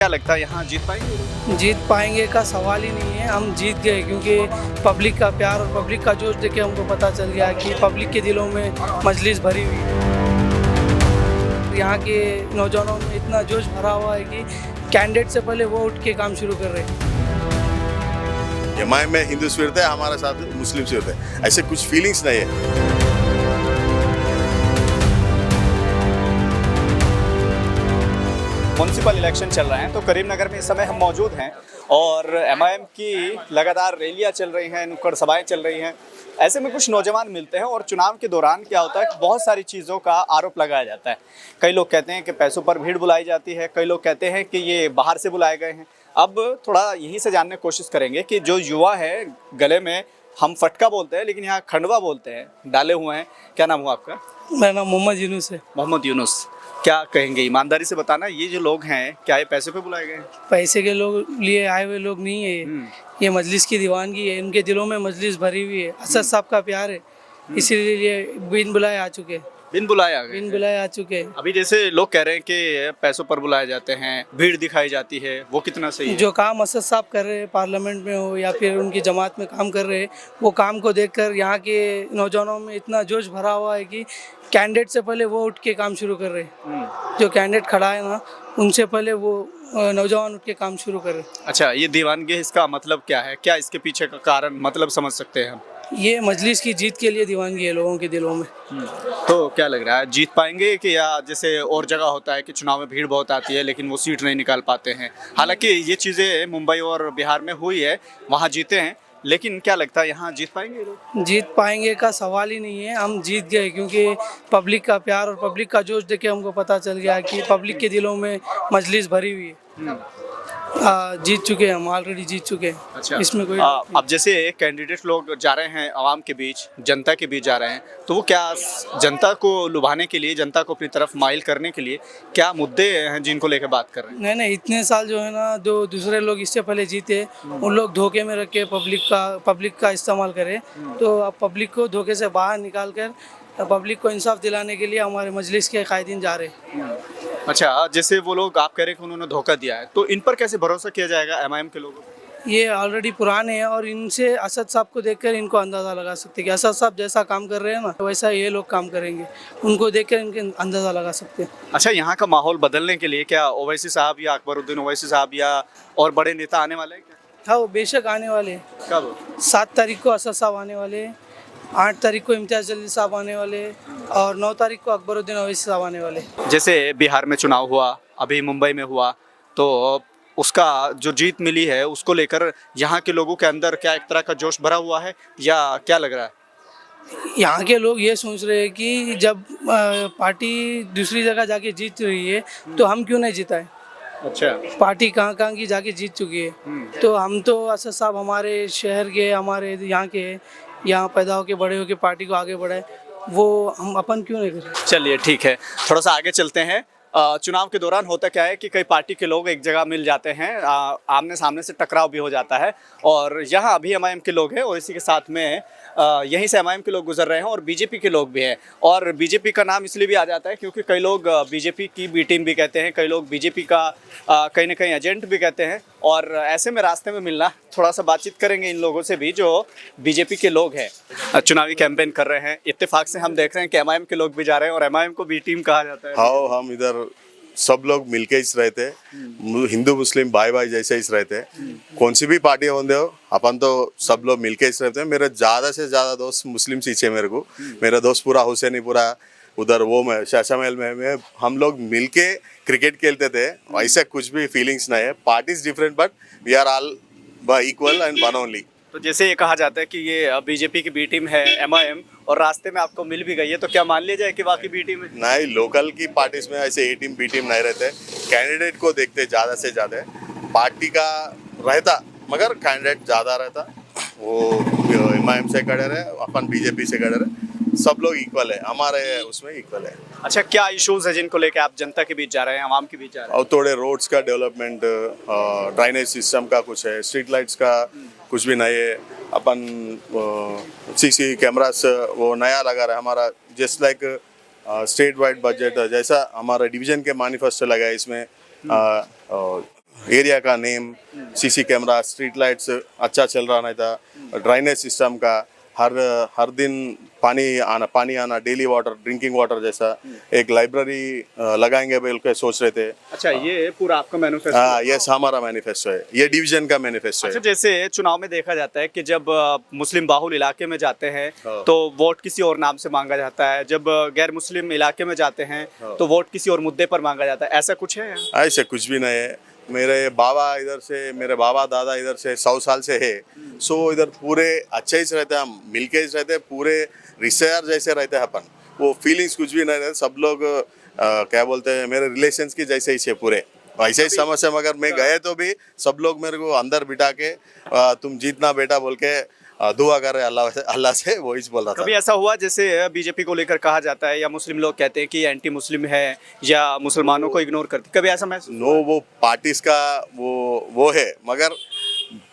क्या लगता है यहाँ जीत पाएंगे? जीत पाएंगे का सवाल ही नहीं है। हम जीत गए क्योंकि पब्लिक का प्यार और पब्लिक का जोश देख के हमको पता चल गया कि पब्लिक के दिलों में मजलिस भरी हुई है। यहाँ के नौजवानों में इतना जोश भरा हुआ है कि कैंडिडेट से पहले वो उठ के काम शुरू कर रहे हैं। एमआईएम में हिंदू स्पिरिट है, हमारे साथ मुस्लिम स्पिरिट है, ऐसे कुछ फीलिंग्स नहीं है। म्युनिसिपल इलेक्शन चल रहे हैं तो करीमनगर में इस समय हम मौजूद हैं और एमआईएम की लगातार रैलियां चल रही हैं, नुक्कड़ सभाएं चल रही हैं। ऐसे में कुछ नौजवान मिलते हैं और चुनाव के दौरान क्या होता है कि बहुत सारी चीज़ों का आरोप लगाया जाता है। कई लोग कहते हैं कि पैसों पर भीड़ बुलाई जाती है, कई लोग कहते हैं कि ये बाहर से बुलाए गए हैं। अब थोड़ा यहीं से जानने की कोशिश करेंगे कि जो युवा है, गले में हम फटका बोलते हैं लेकिन यहाँ खंडवा बोलते हैं, डाले हुए हैं। क्या नाम हुआ आपका? मेरा नाम मोहम्मद यूनुस है। मोहम्मद यूनुस, क्या कहेंगे ईमानदारी से बताना, ये जो लोग हैं क्या ये पैसे पे बुलाए गए हैं? पैसे के लोग लिए आए हुए लोग नहीं है ये मजलिस की दीवानगी है। इनके दिलों में मजलिस भरी हुई है, असद साहब का प्यार है, इसीलिए बिन बुलाए आ चुके हैं। बिन बुलाए आ गए? बिन बुलाए आ चुके हैं। अभी जैसे लोग कह रहे हैं कि पैसों पर बुलाए जाते हैं, भीड़ दिखाई जाती है, वो कितना सही है? जो काम असद साहब कर रहे हैं पार्लियामेंट में हो या फिर उनकी जमात में काम कर रहे हैं, वो काम को देखकर यहाँ के नौजवानों में इतना जोश भरा हुआ है कि कैंडिडेट से पहले वो उठ के काम शुरू कर रहे हैं। जो कैंडिडेट खड़ा है ना, उनसे पहले वो नौजवान उठ के काम शुरू कर रहे हैं। अच्छा, ये दीवानगी, इसका मतलब क्या है? क्या इसके पीछे का कारण मतलब समझ सकते हैं हम? ये मजलिस की जीत के लिए दीवानगी है लोगों के दिलों में। तो क्या लग रहा है, जीत पाएंगे कि या जैसे और जगह होता है कि चुनाव में भीड़ बहुत आती है लेकिन वो सीट नहीं निकाल पाते हैं? हालांकि ये चीज़ें मुंबई और बिहार में हुई है, वहाँ जीते हैं, लेकिन क्या लगता है यहाँ जीत पाएंगे लोग? जीत पाएंगे का सवाल ही नहीं है। हम जीत गए क्योंकि पब्लिक का प्यार और पब्लिक का जोश देख के हमको पता चल गया कि पब्लिक के दिलों में मजलिस भरी हुई है। जीत चुके हैं, हम ऑलरेडी जीत चुके हैं। अच्छा, इसमें कोई अब जैसे कैंडिडेट लोग जा रहे हैं आवाम के बीच, जनता के बीच जा रहे हैं, तो वो क्या जनता को लुभाने के लिए, जनता को अपनी तरफ माइल करने के लिए क्या मुद्दे हैं जिनको लेकर बात कर रहे हैं? नहीं, इतने साल जो है ना, जो दूसरे लोग इससे पहले जीते उन लोग धोखे में रख के पब्लिक का इस्तेमाल करें, तो अब पब्लिक को धोखे से बाहर निकाल कर पब्लिक को इंसाफ दिलाने के लिए हमारे मजलिस के कायदीन जा रहे हैं। अच्छा, जैसे वो लोग आप कह रहे हैं कि उन्होंने धोखा दिया है, तो इन पर कैसे भरोसा किया जाएगा एमआईएम के लोगों को? ये ऑलरेडी पुराने हैं और इनसे असद साहब को देखकर इनको अंदाज़ा लगा सकते हैं कि असद साहब जैसा काम कर रहे हैं ना, वैसा ये लोग काम करेंगे। उनको देखकर इनके अंदाज़ा लगा सकते हैं। अच्छा, यहाँ का माहौल बदलने के लिए क्या ओवैसी साहब या अकबरुद्दीन ओवैसी साहब या और बड़े नेता आने वाले हैं क्या? हाँ, वो बेशक आने वाले हैं। कब? 7 तारीख को असद साहब आने वाले हैं, 8 तारीख को इम्तियाज़ जलील साहब आने वाले और 9 तारीख को अकबरुद्दीन ओवैसी साहब आने वाले। जैसे बिहार में चुनाव हुआ, अभी मुंबई में हुआ, तो उसका जो जीत मिली है उसको लेकर यहाँ के लोगों के अंदर क्या एक तरह का जोश भरा हुआ है या क्या लग रहा है? यहाँ के लोग ये सोच रहे हैं कि जब पार्टी दूसरी जगह जाके जीत रही है तो हम क्यों नहीं जीता है। अच्छा, पार्टी कहाँ कहाँ की जाके जीत चुकी है, तो हम तो असद साहब हमारे शहर के, हमारे यहाँ के, यहाँ पैदा होके बड़े होके पार्टी को आगे बढ़ाए, वो हम अपन क्यों नहीं करें। चलिए ठीक है, थोड़ा सा आगे चलते हैं। चुनाव के दौरान होता क्या है कि कई पार्टी के लोग एक जगह मिल जाते हैं, आमने सामने से टकराव भी हो जाता है, और यहाँ अभी एमआईएम के लोग हैं और इसी के साथ में यहीं से एमआईएम के लोग गुजर रहे हैं और बीजेपी के लोग भी हैं। और बीजेपी का नाम इसलिए भी आ जाता है क्योंकि कई लोग बीजेपी की बी टीम भी कहते हैं, कई लोग बीजेपी का कहीं ना कहीं एजेंट भी कहते हैं, और ऐसे में रास्ते में मिलना, थोड़ा सा बातचीत करेंगे इन लोगों से भी जो बीजेपी के लोग हैं, चुनावी कैंपेन कर रहे हैं। इत्तेफाक से हम देख रहे हैं कि एमआईएम के लोग भी जा रहे हैं और एमआईएम को बी टीम कहा जाता है। हाँ, हम इधर सब लोग मिलके इस रहते, हिंदू मुस्लिम भाई भाई जैसे इस रहते, कौन सी भी पार्टी होंगे हो, अपन तो सब लोग मिलके इस रहते हैं। मेरे ज्यादा से ज्यादा दोस्त मुस्लिम सीचे मेरे को, मेरा दोस्त पूरा हुसैनीपुरा उधर वो में शाशामहल में हम लोग मिलके क्रिकेट खेलते थे। ऐसा कुछ भी फीलिंग्स नहीं है। Parties different but we are all equal and one only. तो जैसे ये कहा जाता है कि ये बीजेपी की बी टीम है एमआईएम, और रास्ते में आपको मिल भी गई है, तो क्या मान लिया जाए कि वाकई बी टीम है? नहीं, लोकल की पार्टीज में ऐसे ए टीम बी टीम नहीं रहते, कैंडिडेट को देखते ज़्यादा से ज़्यादा। पार्टी का रहता मगर कैंडिडेट ज़्यादा रहता, वो एमआईएम से खड़े रहे, अपन बीजेपी से खड़े रहे, सब लोग इक्वल है, हमारे उसमें इक्वल है। अच्छा, क्या इश्यूज है जिनको लेके आप जनता के बीच जा रहे हैं, आवाम के बीच जा रहे हैं? और थोड़े रोड्स का डेवलपमेंट, ड्राइनेज सिस्टम का कुछ है, स्ट्रीट लाइट्स का कुछ भी नहीं है। अपन सीसी कैमरास वो नया लगा रहा है हमारा, just like state wide budget जैसा हमारा डिवीजन के मैनिफेस्टो लगा है इसमें। एरिया का name, CC camera, street lights अच्छा चल रहा नहीं था, ड्राइनेज सिस्टम का हर दिन पानी आना डेली वाटर, ड्रिंकिंग वाटर जैसा, एक लाइब्रेरी लगाएंगे बोल के सोच रहे थे। अच्छा, ये पूरा आपका मैनिफेस्टो। हाँ, ये हमारा मैनिफेस्टो है, ये डिवीजन का मैनिफेस्टो अच्छा, है। जैसे चुनाव में देखा जाता है कि जब मुस्लिम बाहुल इलाके में जाते हैं हाँ। तो वोट किसी और नाम से मांगा जाता है, जब गैर मुस्लिम इलाके में जाते हैं तो वोट किसी और मुद्दे पर मांगा जाता है, ऐसा कुछ है? ऐसे कुछ भी नहीं है। मेरे बाबा दादा इधर से 100 साल से है, सो इधर पूरे अच्छे ही रहते हैं, हम मिलके ही रहते हैं, पूरे रिश्तेदार जैसे रहते हैं अपन। वो फीलिंग्स कुछ भी नहीं रहते, सब लोग क्या बोलते हैं, मेरे रिलेशंस की जैसे ही से पूरे वैसे ही समझ है। मगर मैं गए तो भी सब लोग मेरे को अंदर बिठा के तुम जीतना बेटा बोल के दुआ कर रहे अल्लाह से वही बोल रहा था। कभी ऐसा हुआ जैसे बीजेपी को लेकर कहा जाता है या मुस्लिम लोग कहते हैं कि एंटी मुस्लिम है या मुसलमानों को इग्नोर करती, कभी ऐसा महसूस? नो, वो पार्टीज का वो है, मगर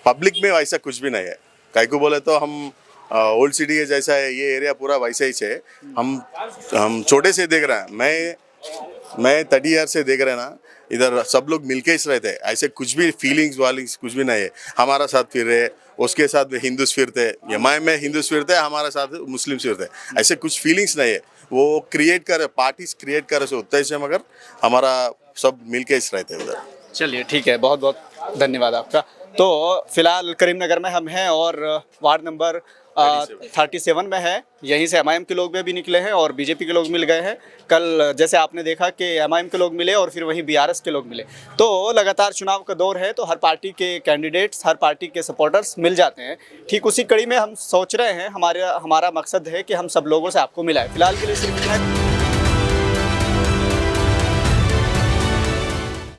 पब्लिक में वैसा कुछ भी नहीं है। काहे को बोले तो हम ओल्ड सिटी के जैसा है, ये एरिया पूरा वैसे ही है। हम छोटे से देख रहे हैं, मैं 30 ईयर से देख रहे हैं ना, इधर सब लोग मिलके ही रहते हैं, ऐसे कुछ भी फीलिंग्स वालिंग्स कुछ भी नहीं है। हमारा साथ फिर रहे, उसके साथ भी हिंदूस फिरते, एमआईएम में हिंदूस फिरते, हमारे साथ मुस्लिम फिरते, ऐसे कुछ फीलिंग्स नहीं है। वो क्रिएट करे, पार्टीज क्रिएट करे सो उतना ही, मगर हमारा सब मिलके ही रहते हैं उधर। चलिए ठीक है, बहुत बहुत धन्यवाद आपका। तो फिलहाल करीमनगर में हम हैं और वार्ड नंबर 37 में है। यहीं से एमआईएम के लोग भी निकले हैं और बीजेपी के लोग मिल गए हैं। कल जैसे आपने देखा कि एमआईएम के लोग मिले और फिर वहीं बीआरएस के लोग मिले। तो लगातार चुनाव का दौर है, तो हर पार्टी के कैंडिडेट्स, हर पार्टी के सपोर्टर्स मिल जाते हैं। ठीक उसी कड़ी में हम सोच रहे हैं, हमारा मकसद है कि हम सब लोगों से आपको मिलाएं। फिलहाल के लिए सिर्फ इतना है।